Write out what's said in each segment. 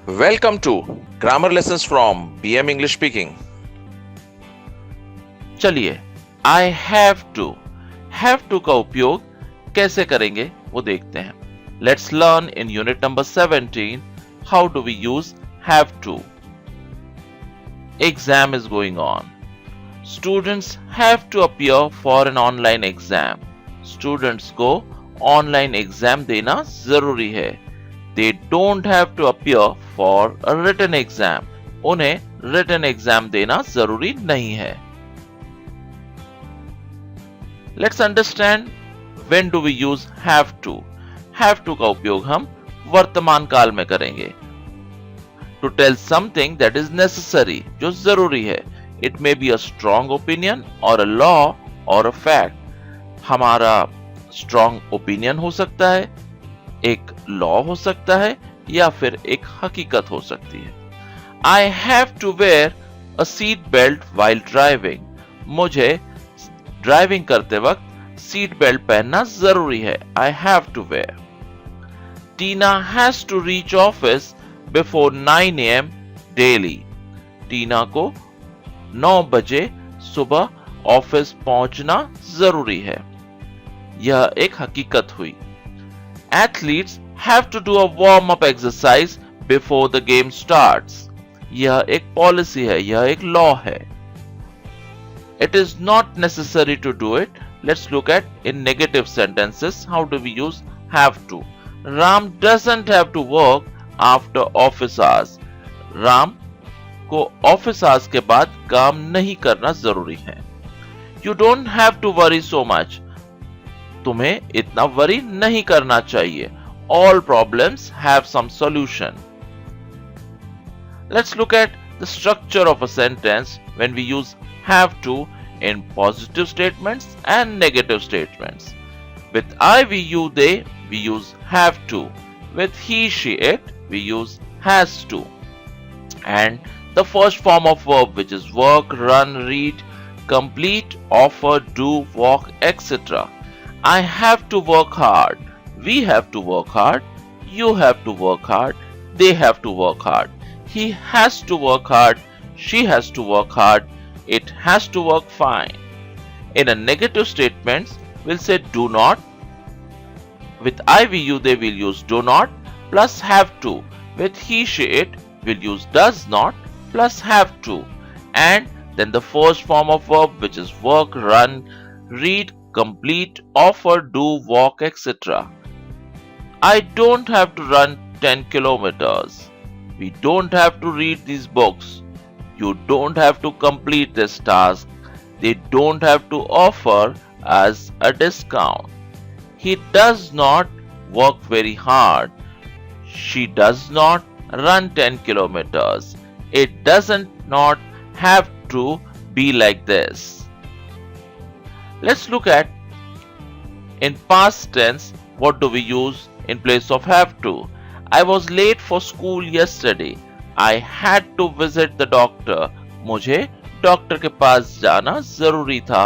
Welcome to Grammar Lessons from BM English Speaking. चलिए I have to का उपयोग कैसे करेंगे वो देखते हैं. Let's learn in unit number 17 how do we use have to. Exam is going on. Students have to appear for an online exam. Students को online exam देना जरूरी है. They don't have to appear for a written exam. उन्हें written exam देना जरूरी नहीं है. Let's understand when do we use have to. Have to का उपयोग हम वर्तमान काल में करेंगे. To tell something that is necessary, जो जरूरी है. It may be a strong opinion or a law or a fact. हमारा strong opinion हो सकता है, एक लॉ हो सकता है या फिर एक हकीकत हो सकती है. I have to wear a seat belt while driving. मुझे ड्राइविंग करते वक्त सीट बेल्ट पहनना जरूरी है. I have to wear. Tina has to reach office before 9 a.m. daily. टीना को 9 बजे सुबह ऑफिस पहुंचना जरूरी है. यह एक हकीकत हुई. Athletes have to do a warm-up exercise before the game starts. यह एक पॉलिसी है, यह एक लॉ है. It is not necessary to do it. Let's look at in negative sentences how do we use have to. Ram doesn't have to work after office hours. Ram को office hours के बाद काम नहीं करना जरूरी है. You don't have to worry so much. तुम्हें इतना वरी नहीं करना चाहिए. All problems have some solution. Let's look at the structure of a sentence when we use have to in positive statements and negative statements. With I, we, you, they, we use have to. With he, she, it, we use has to. And the first form of verb, which is work, run, read, complete, offer, do, walk, etc. I have to work hard. We have to work hard. You have to work hard. They have to work hard. He has to work hard. She has to work hard. It has to work fine. In a negative statement, we'll say do not. With I, we, you, they, will use do not plus have to. With he, she, it, we'll use does not plus have to. And then the first form of verb, which is work, run, read, complete, offer, do, walk, etc. I don't have to run 10 kilometers. We don't have to read these books. You don't have to complete this task. They don't have to offer us a discount. He does not work very hard. She does not run 10 kilometers. It doesn't not have to be like this. Let's look at in past tense what do we use in place of have to. I was late for school yesterday. I had to visit the doctor. मुझे doctor के पास जाना जरूरी था.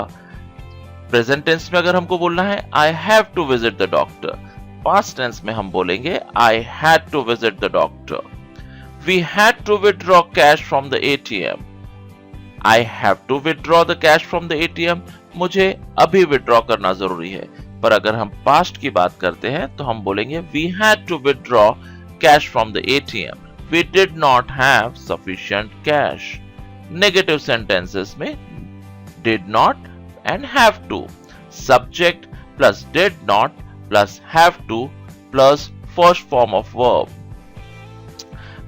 Present tense में अगर हमको बोलना है I have to visit the doctor. Past tense में हम बोलेंगे I had to visit the doctor. We had to withdraw cash from the ATM. I have to withdraw the cash from the ATM. मुझे अभी withdraw करना जरूरी है. पर अगर हम पास्ट की बात करते हैं तो हम बोलेंगे we had to withdraw cash from the ATM. We did not have sufficient cash. Negative sentences में did not and have to. Subject plus did not plus have to plus first form of verb.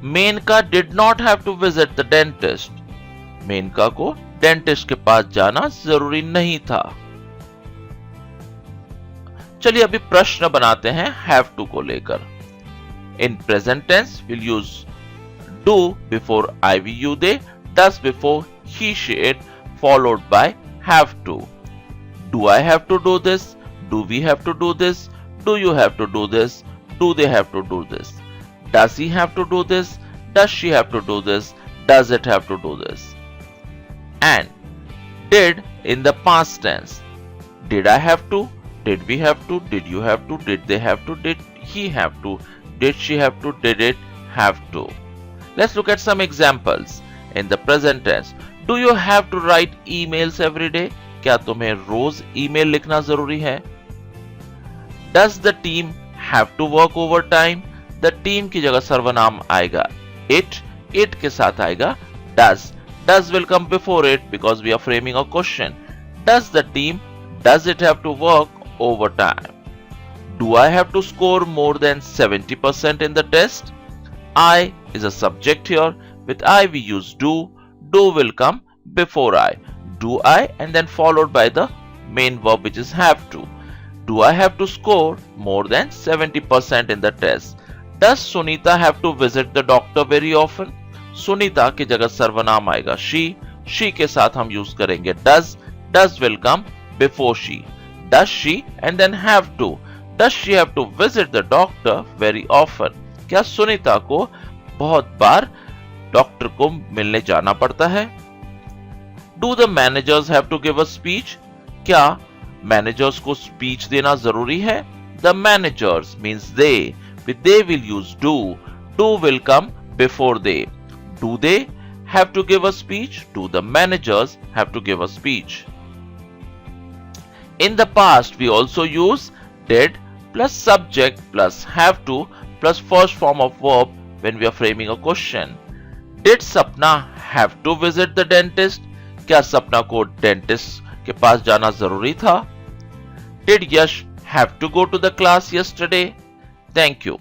Maneka did not have to visit the dentist. Maneka को dentist के पास जाना जरूरी नहीं था. चलिए अभी प्रश्न बनाते हैं have to को लेकर. In present tense, we'll use do before I, we, you, they, does before he, she, it, followed by have to. Do I have to do this? Do we have to do this? Do you have to do this? Do they have to do this? Does he have to do this? Does she have to do this? Does it have to do this? And did in the past tense. Did I have to? Did we have to? Did you have to? Did they have to? Did he have to? Did she have to? Did it have to? Let's look at some examples. In the present tense, do you have to write emails every day? क्या तुम्हें रोज email लिखना जरूरी है? Does the team have to work overtime? The team की जगह सर्वनाम आएगा it के साथ आएगा does. Does will come before it because we are framing a question. Does it have to work overtime? Do I have to score more than 70% in the test? I is a subject here. With I we use do. Do will come before I. Do I and then followed by the main verb which is have to. Do I have to score more than 70% in the test? Does Sunita have to visit the doctor very often? Sunita की जगह सर्वनाम आएगा she के साथ हम use करेंगे does will come before she. Does she and then have to. Does she have to visit the doctor very often? क्या सुनीता को बहुत बार डॉक्टर को मिलने जाना पड़ता है? Do the managers have to give a speech? क्या मैनेजर्स को स्पीच देना जरूरी है? The managers means they. With they will use do. Do will come before they. Do they have to give a speech? Do the managers have to give a speech? In the past, we also use did plus subject plus have to plus first form of verb when we are framing a question. Did Sapna have to visit the dentist? क्या सपना को dentist के पास जाना जरूरी था? Did Yash have to go to the class yesterday? Thank you.